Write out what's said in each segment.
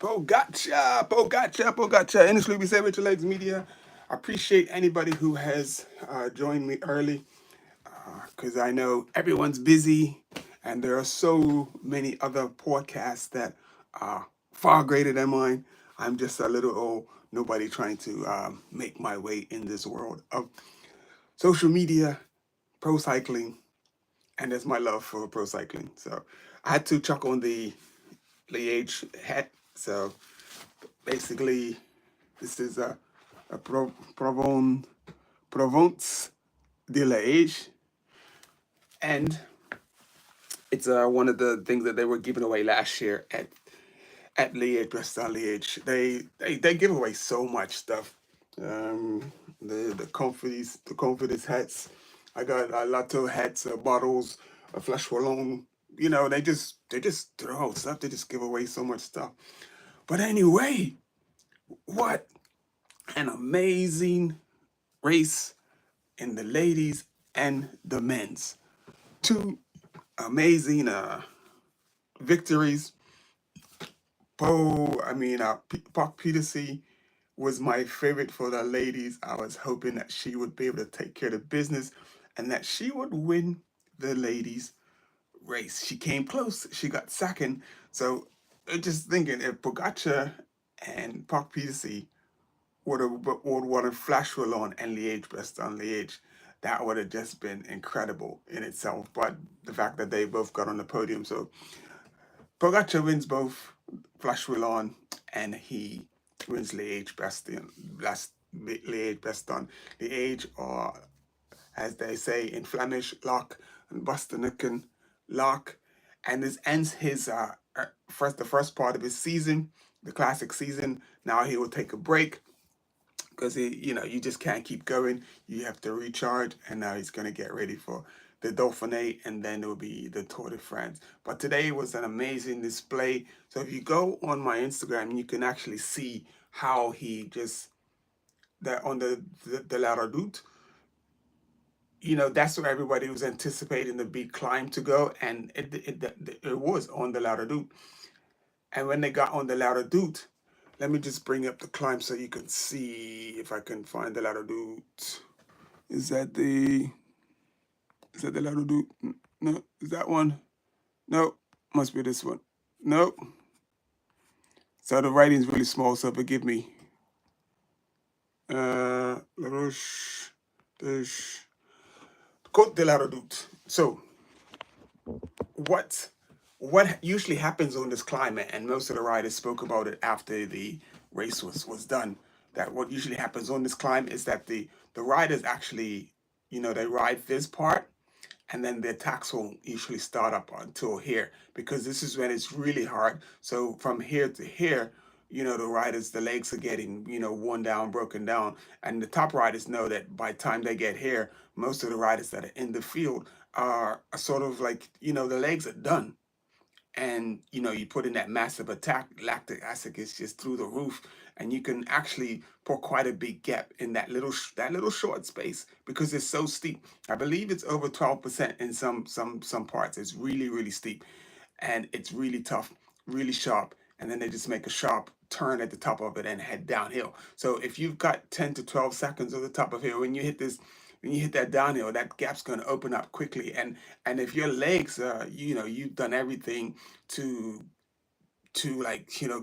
Pogacar. Initially, we say Richard Legs Media. I appreciate anybody who has joined me early because I know everyone's busy and there are so many other podcasts that are far greater than mine. I'm just a little old nobody trying to make my way in this world of social media, pro cycling, and that's my love for pro cycling. So I had to chuck on the Liège hat. So basically, this is a Provence de Liège, and it's one of the things that they were giving away last year at Liège, Bristol Liège. They give away so much stuff. The confidence hats. I got a lotto hats, bottles, a flash wallon. You know, they just throw out stuff. They just give away so much stuff. But anyway, what an amazing race in the ladies and the men's. Two amazing victories. Park Peterson was my favorite for the ladies. I was hoping that she would be able to take care of the business and that she would win the ladies race. She came close. She got second. So just thinking if Pogacar and Park Peterson would have Flash Roulon and Liège Bastogne Liège, that would have just been incredible in itself. But the fact that they both got on the podium, so Pogacar wins both Flash Roulon and he wins Liège Bastogne. Liège Bastogne Liège, or as they say in Flemish, Lock and Bastogne Lock, and this ends his the first part of his season, the classic season. Now he will take a break because you just can't keep going. You have to recharge, and now he's going to get ready for the Dauphiné, and then it will be the Tour de France. But today was an amazing display. So if you go on my Instagram, you can actually see how he just that on the La Redoute. That's where everybody was anticipating the big climb to go, and it was on the La Redoute. And when they got on the La Redoute, let me just bring up the climb so you can see if I can find the La Redoute. Is that the La Redoute? No, is that one? No, must be this one. No. So the writing is really small, so forgive me. La Roche, Côte de la Redoute. So what usually happens on this climb, and most of the riders spoke about it after the race was done, that what usually happens on this climb is that the riders actually, they ride this part, and then the attacks will usually start up until here, because this is when it's really hard. So from here to here, the riders, the legs are getting, worn down, broken down. And the top riders know that by the time they get here, most of the riders that are in the field are sort of like, the legs are done. And, you put in that massive attack, lactic acid is just through the roof. And you can actually put quite a big gap in that little short space because it's so steep. I believe it's over 12% in some parts. It's really, really steep. And it's really tough, really sharp. And then they just make a sharp turn at the top of it and head downhill. So if you've got 10 to 12 seconds at the top of hill, when you hit that downhill, that gap's going to open up quickly. And if your legs, you've done everything to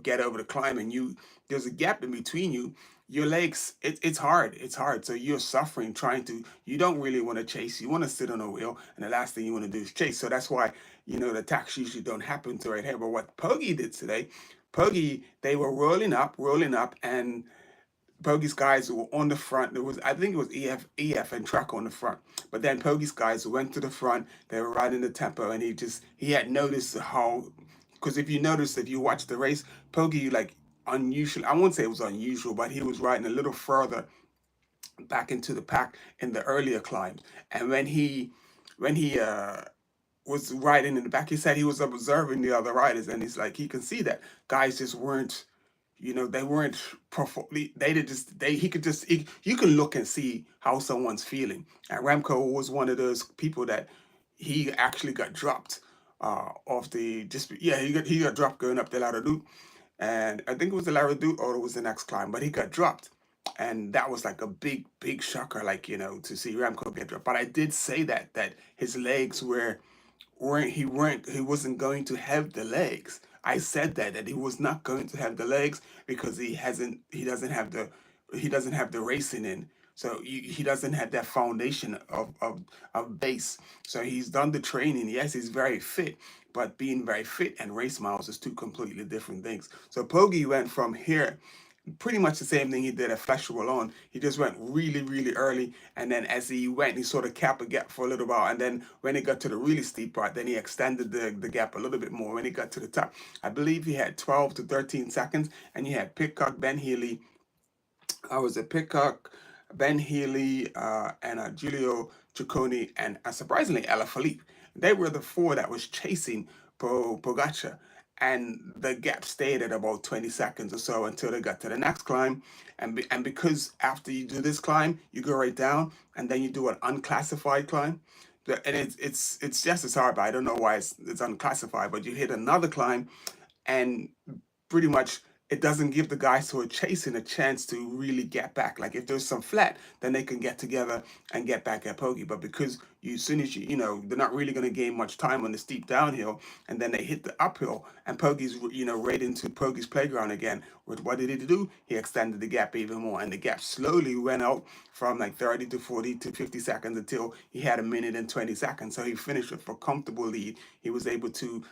get over the climb, and there's a gap in between you, your legs, it's hard. So you're suffering trying to, you don't really want to chase. You want to sit on a wheel, and the last thing you want to do is chase. So that's why, the attacks usually don't happen to right here. But what Poggy did today, they were rolling up, and Poggy's guys were on the front. I think it was EF and Track on the front. But then Poggy's guys went to the front. They were riding the tempo, and he had noticed how, because if you watch the race, Poggy, like, unusual. I won't say it was unusual, but he was riding a little further back into the pack in the earlier climbs. And when he was riding in the back, he said he was observing the other riders, and he's like, he can see that guys just weren't, they weren't you can look and see how someone's feeling. And Remco was one of those people that he actually got dropped off he got dropped going up the ladder loop. and I think it was the Laredo or it was the next climb, but he got dropped. And that was like a big shocker, like, to see Remco get dropped. But I did say that his legs he wasn't going to have the legs. I said that he was not going to have the legs because he doesn't have the racing in. So he doesn't have that foundation of base. So he's done the training. Yes, he's very fit, but being very fit and race miles is two completely different things. So Poggy went from here pretty much the same thing he did at Flesh Wallon. He just went really early, and then as he went, he sort of kept a gap for a little while, and then when he got to the really steep part, then he extended the gap a little bit more. When he got to the top, I believe he had 12 to 13 seconds, and you had Pitcock, Ben Healy, I was at Pitcock, Ben Healy, and Giulio Ciccone, and surprisingly Alaphilippe. They were the four that was chasing Pogacar, and the gap stayed at about 20 seconds or so until they got to the next climb. And because after you do this climb, you go right down, and then you do an unclassified climb. And it's just as hard, but I don't know why it's unclassified. But you hit another climb, and pretty much it doesn't give the guys who are chasing a chance to really get back. Like if there's some flat, then they can get together and get back at Poggy. But because as soon as they're not really going to gain much time on the steep downhill, and then they hit the uphill, and Poggy's right into Poggy's playground again. What did he do? He extended the gap even more, and the gap slowly went out from like 30 to 40 to 50 seconds until he had a minute and 20 seconds. So he finished with a comfortable lead. He was able to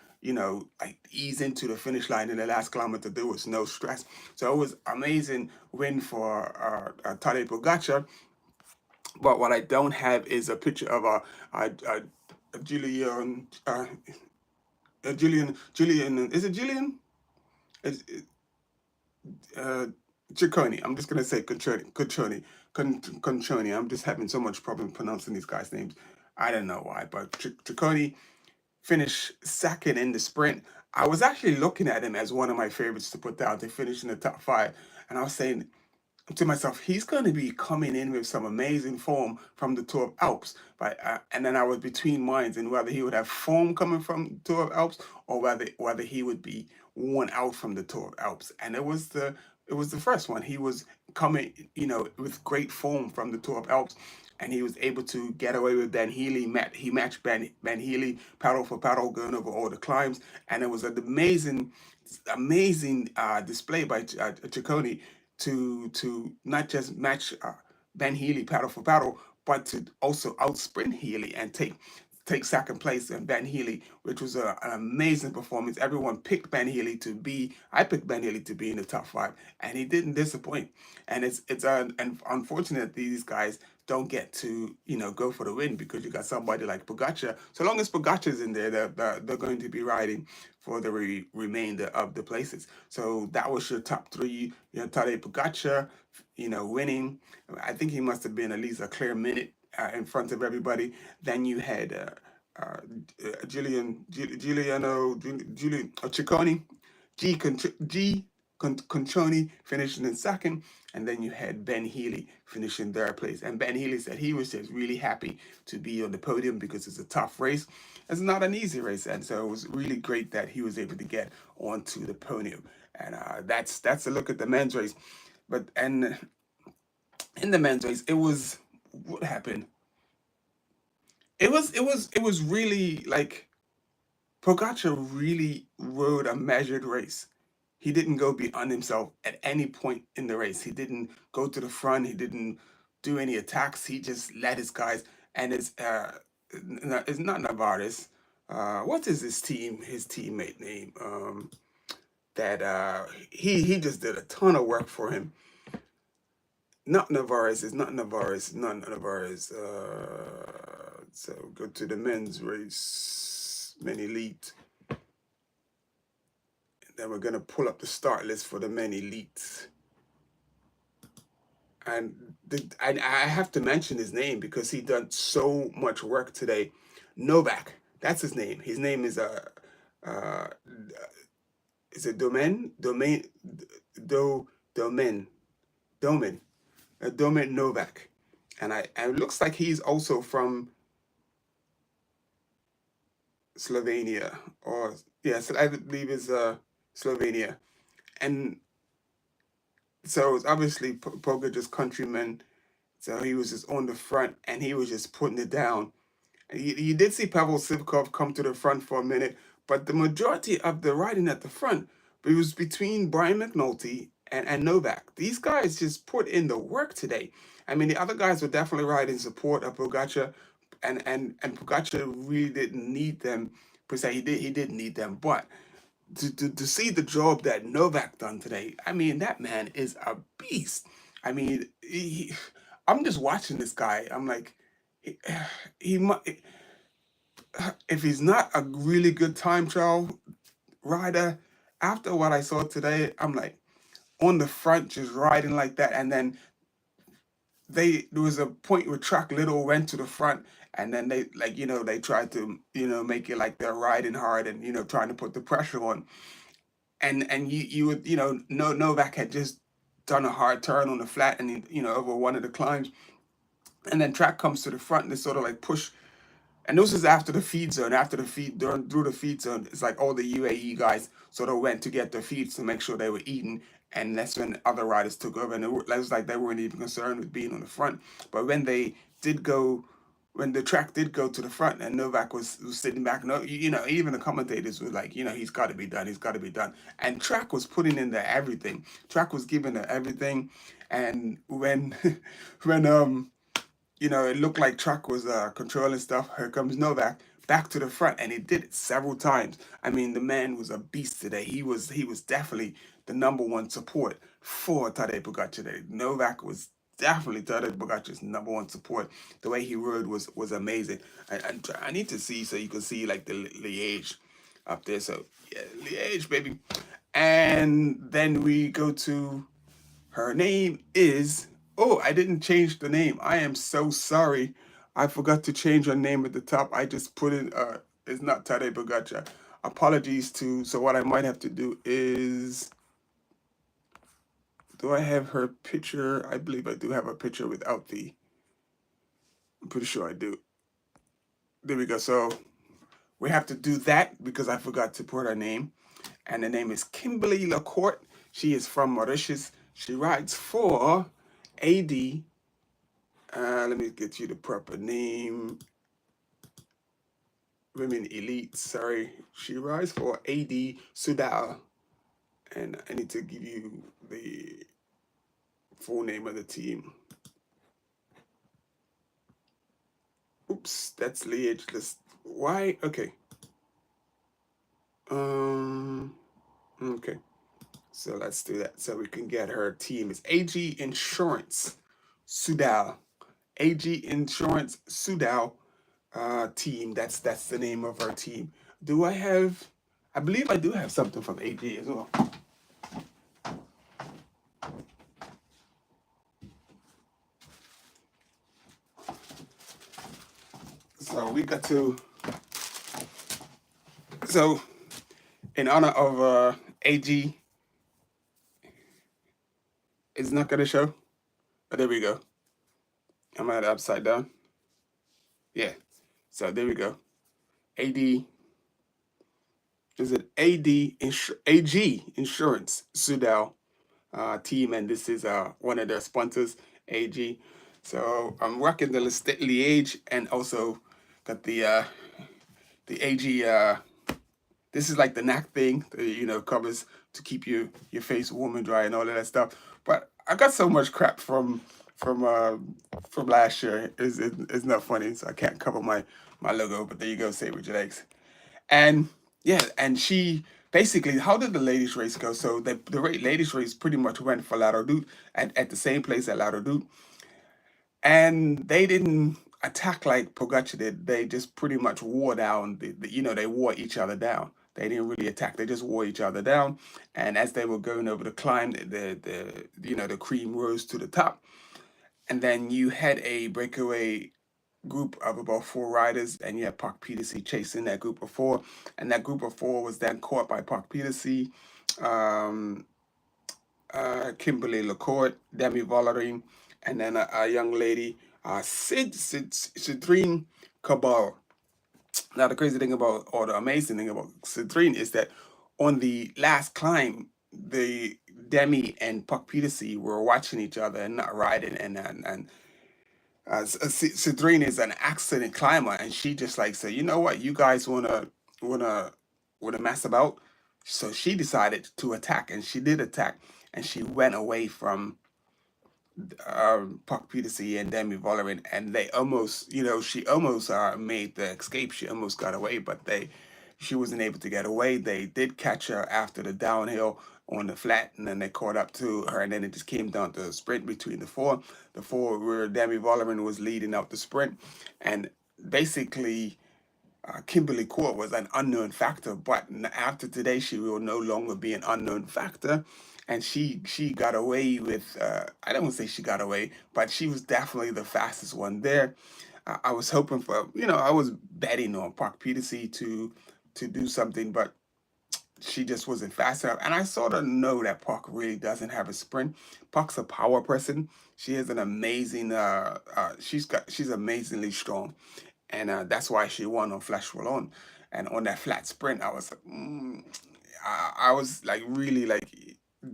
like ease into the finish line in the last kilometer. There was no stress. So it was amazing win for Tadej Pogacar. But what I don't have is a picture of Julian, Julian, is it Julian? Is, Ciccone. I'm just gonna say Conchoni. I'm just having so much problem pronouncing these guys' names. I don't know why, but Ciccone finished second in the sprint. I was actually looking at him as one of my favorites to put down to finish in the top five, and I was saying to myself, he's going to be coming in with some amazing form from the Tour of Alps. But and then I was between minds in whether he would have form coming from the Tour of Alps or whether he would be worn out from the Tour of Alps. And it was the first one. He was coming, with great form from the Tour of Alps. And he was able to get away with Ben Healy. He matched Ben Healy paddle for paddle, going over all the climbs, and it was an amazing display by Ciccone to not just match Ben Healy paddle for paddle, but to also outsprint Healy and take second place in Ben Healy, which was an amazing performance. Everyone picked Ben Healy to be. I picked Ben Healy to be in the top five, and he didn't disappoint. And it's and unfortunate these guys don't get to go for the win because you got somebody like Pogacar. So long as Pogacar's in there, they're going to be riding for the remainder of the places. So that was your top three. Tadej Pogacar, winning. I think he must have been at least a clear minute in front of everybody. Then you had Giuliano Ciccone, Conchoni finishing in second, and then you had Ben Healy finishing third place. And Ben Healy said he was just really happy to be on the podium because it's a tough race. It's not an easy race, and so it was really great that he was able to get onto the podium. And that's a look at the men's race. But and in the men's race, it was what happened. It was really like Pogacar really rode a measured race. He didn't go beyond himself at any point in the race. He didn't go to the front. He didn't do any attacks. He just led his guys. And it's not Navarres. What is his teammate name? That he just did a ton of work for him. Not Navarres. It's not Navarres. Not Navarres. So go to the men's race, men elite. Then we're gonna pull up the start list for the men elites. And I have to mention his name because he done so much work today. Novak, that's his name. His name is uh is it Domen Domen Novak, and it looks like he's also from Slovenia, or yes, I believe it's Slovenia. and so it's obviously Pogacar's countryman. So he was just on the front and he was just putting it down. And you did see Pavel Sivkov come to the front for a minute, but the majority of the riding at the front, it was between Brian McNulty and Novak. These guys just put in the work today. I mean, the other guys were definitely riding support of Pogacar, and Pogacar really didn't need them per se. He didn't need them, but to see the job that Novak done today, I mean, that man is a beast. I mean, I'm just watching this guy. I'm like, he, if he's not a really good time trial rider, after what I saw today, I'm like on the front just riding like that, and then there was a point where Track Little went to the front, and then they like they tried to make it like they're riding hard and trying to put the pressure on, and you would no Novak had just done a hard turn on the flat and over one of the climbs, and then Track comes to the front and they sort of like push. And this is after the feed zone. After the feed, through the feed zone, it's like all the UAE guys sort of went to get their feeds to make sure they were eating. And that's when other riders took over. And it was like they weren't even concerned with being on the front. But when they did go, when the track did go to the front and Novak was sitting back, no, even the commentators were like, he's got to be done. He's got to be done. And Track was putting in there everything. Track was giving her everything. And when, when, it looked like Track was controlling stuff. Here comes Novak back to the front, and he did it several times. I mean, the man was a beast today. He was definitely the number one support for Tadej Pogacar today. Novak was definitely Tadej Pogacar's number one support. The way he rode was amazing. I need to see so you can see like the Liège up there. So yeah, Liège, baby. And then we go to her name is. Oh, I didn't change the name. I am so sorry. I forgot to change her name at the top. I just put in, it's not Tadej Pogacar. Apologies to, so what I might have to do is, do I have her picture? I believe I do have a picture without the, I'm pretty sure I do. There we go. So we have to do that because I forgot to put her name. And the name is Kimberly Lacorte. She is from Mauritius. She rides for AD. Let me get you the proper name. Women Elite, sorry. She rides for AD Sudal. And I need to give you the full name of the team. Oops, that's Liège. Why? Okay. Okay. So let's do that. So we can get her team. It's AG Insurance Sudal. AG Insurance Sudal team. That's the name of our team. Do I have? I believe I do have something from AG as well. So we got to. So, in honor of AG, it's not gonna show. But there we go. I'm at upside down. Yeah. So there we go. AD. Is it AG Insurance Sudal team, and this is one of their sponsors, AG. So I'm rocking the Liège, and also got the AG. This is like the neck thing, covers to keep your face warm and dry and all of that stuff. But I got so much crap from last year. It's not funny, so I can't cover my logo. But there you go, say it with your legs. And yeah, and she basically, how did the ladies race go? So the ladies race pretty much went for La Redoute at the same place at La Redoute, and they didn't attack like Pogacar did. They just pretty much wore down. They wore each other down. They didn't really attack. They just wore each other down. And as they were going over the climb, the cream rose to the top, and then you had a breakaway group of about 4 riders, and you had Park Peterson chasing that group of 4, and that group of 4 was then caught by Park Peterson, Kimberly Lacorte, Demi Vollering, and then a young lady, Citrine Cabal. Now the crazy thing about, or the amazing thing about Citrine is that on the last climb, the Demi and Puck Peterson were watching each other and not riding, and Cedrine is an excellent climber, and she just like said, you know what, you guys wanna wanna mess about. So she decided to attack, and she did attack, and she went away from Puck Peterson and Demi Vollering, and they almost, she almost made the escape. She almost got away, but she wasn't able to get away. They did catch her after the downhill on the flat, and then they caught up to her, and then it just came down to a sprint between the four. The four where Demi Vollering was leading out the sprint, and basically Kimberly Court was an unknown factor, but after today, she will no longer be an unknown factor. And she got away with, I don't want to say she got away, but she was definitely the fastest one there. I was hoping for, I was betting on Park Peterson to do something, but she just wasn't fast enough. And I sort of know that Park really doesn't have a sprint. Park's a power person. She is an amazing, she's amazingly strong, and that's why she won on Flash Wallon. And on that flat sprint, I was like, I was like really like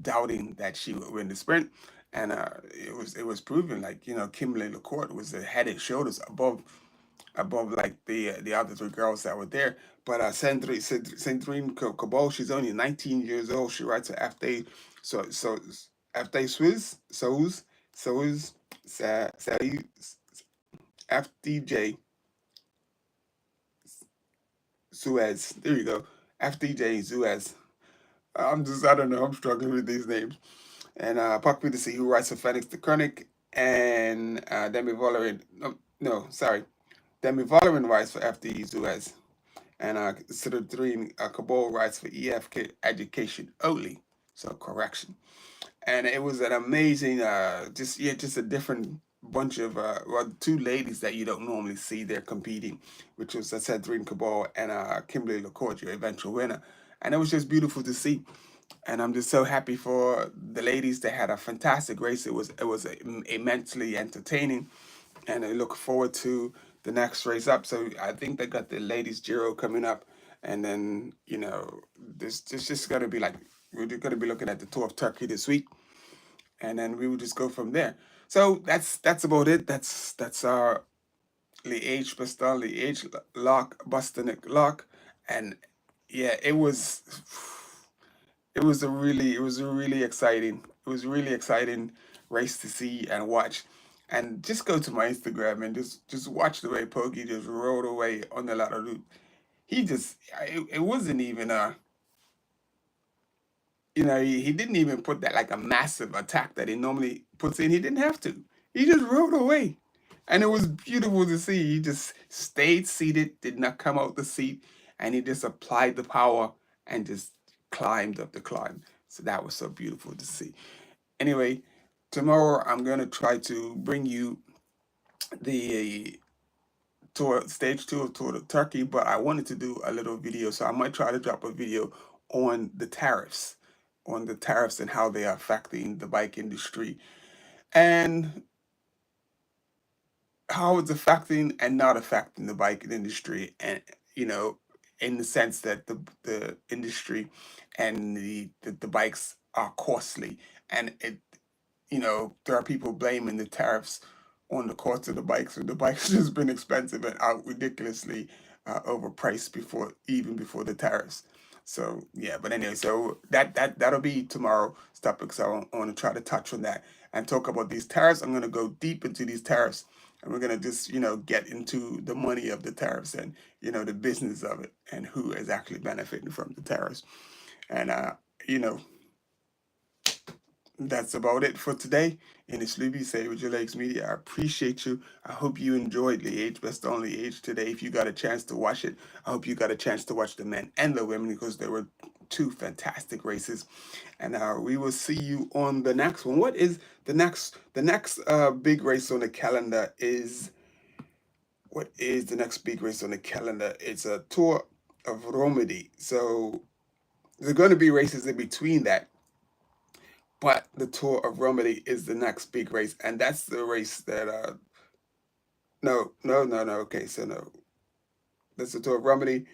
doubting that she would win the sprint, and it was proven, like, Kimberly Lacorte was a head and shoulders above like the other three girls that were there. But Sandrine Cabal, she's only 19 years old. She writes a FD, so FD Suez, FDJ Suez. There you go. FDJ Suez. I don't know. I'm struggling with these names. And Puck Peterson, who writes for Phoenix the Chronic, and Demi Vollering. No, sorry. Demi Vollering writes for FD Suez. And Cedrine Cabal writes for EFK Education Only. So correction. And it was an amazing, just a different bunch of two ladies that you don't normally see there competing, which was Cedrine Cabal and Kimberly Lacorte, your eventual winner. And it was just beautiful to see. And I'm just so happy for the ladies. They had a fantastic race. It was immensely entertaining, and I look forward to the next race up. So I think they got the ladies Giro coming up, and then this just gonna be like, we're gonna be looking at the Tour of Turkey this week, and then we will just go from there. So that's about it. That's our Liège, Bastogne, Liège, Lock, Bastogne, Lock, and yeah, it was a really exciting, race to see and watch. And just go to my Instagram and just watch the way Poggy just rode away on the ladder loop. It wasn't even he didn't even put that like a massive attack that he normally puts in. He didn't have to. He just rode away. And it was beautiful to see. He just stayed seated, did not come out the seat, and he just applied the power and just climbed up the climb. So that was so beautiful to see. Anyway, tomorrow I'm going to try to bring you the tour, stage 2 of Tour of Turkey, but I wanted to do a little video, so I might try to drop a video on the tariffs, and how they are affecting the bike industry, and how it's affecting and not affecting the bike industry, and in the sense that the industry and the bikes are costly, and there are people blaming the tariffs on the cost of the bikes, and the bikes just been expensive and out ridiculously overpriced before the tariffs. So yeah, but anyway, so that'll be tomorrow's topic. So I want to try to touch on that and talk about these tariffs. I'm going to go deep into these tariffs, and we're going to just get into the money of the tariffs, and the business of it, and who is actually benefiting from the tariffs. And you know that's about it for today. And it's Luby Say with Your Legs Media. I appreciate you. I hope you enjoyed Liège, Bastogne, Liège today. If you got a chance to watch it, I hope you got a chance to watch the men and the women, because there were two fantastic races. And we will see you on the next one. What is the next big race on the calendar? What is the next big race on the calendar? It's a Tour of Romandie. So there's going to be races in between that. But the Tour of Romandie is the next big race, and that's the race that no. Okay, so no, that's the Tour of Romandie,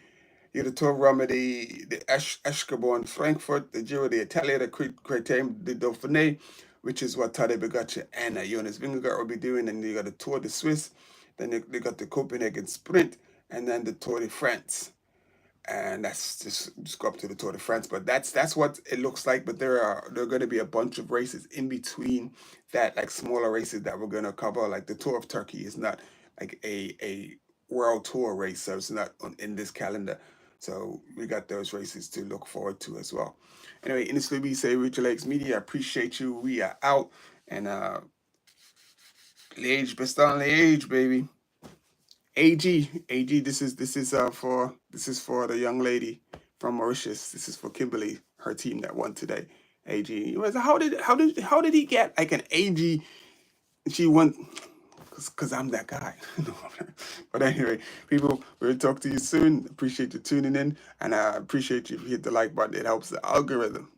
You got the Tour Romandie, the Escarbon Frankfurt, the Giro d'Italia, the Criterium de Dauphiné, which is what Tadej Pogacar and Jonas Vingegaard will be doing. And you got the Tour de Suisse, then they got the Copenhagen Sprint, and then the Tour de France. And that's just go up to the Tour de France. But that's what it looks like. But there are going to be a bunch of races in between that, like smaller races that we're going to cover. Like the Tour of Turkey is not like a world tour race, so it's not in this calendar. So we got those races to look forward to as well. Anyway, in this we say Richard Lakes Media. I appreciate you. We are out. And Liège, Bastogne Liège, baby. AG, this is for the young lady from Mauritius. This is for Kimberly, her team that won today. AG. How did he get like an AG? She won because I'm that guy. But anyway, people, we'll talk to you soon. Appreciate you tuning in, and I appreciate you if you hit the like button. It helps the algorithm.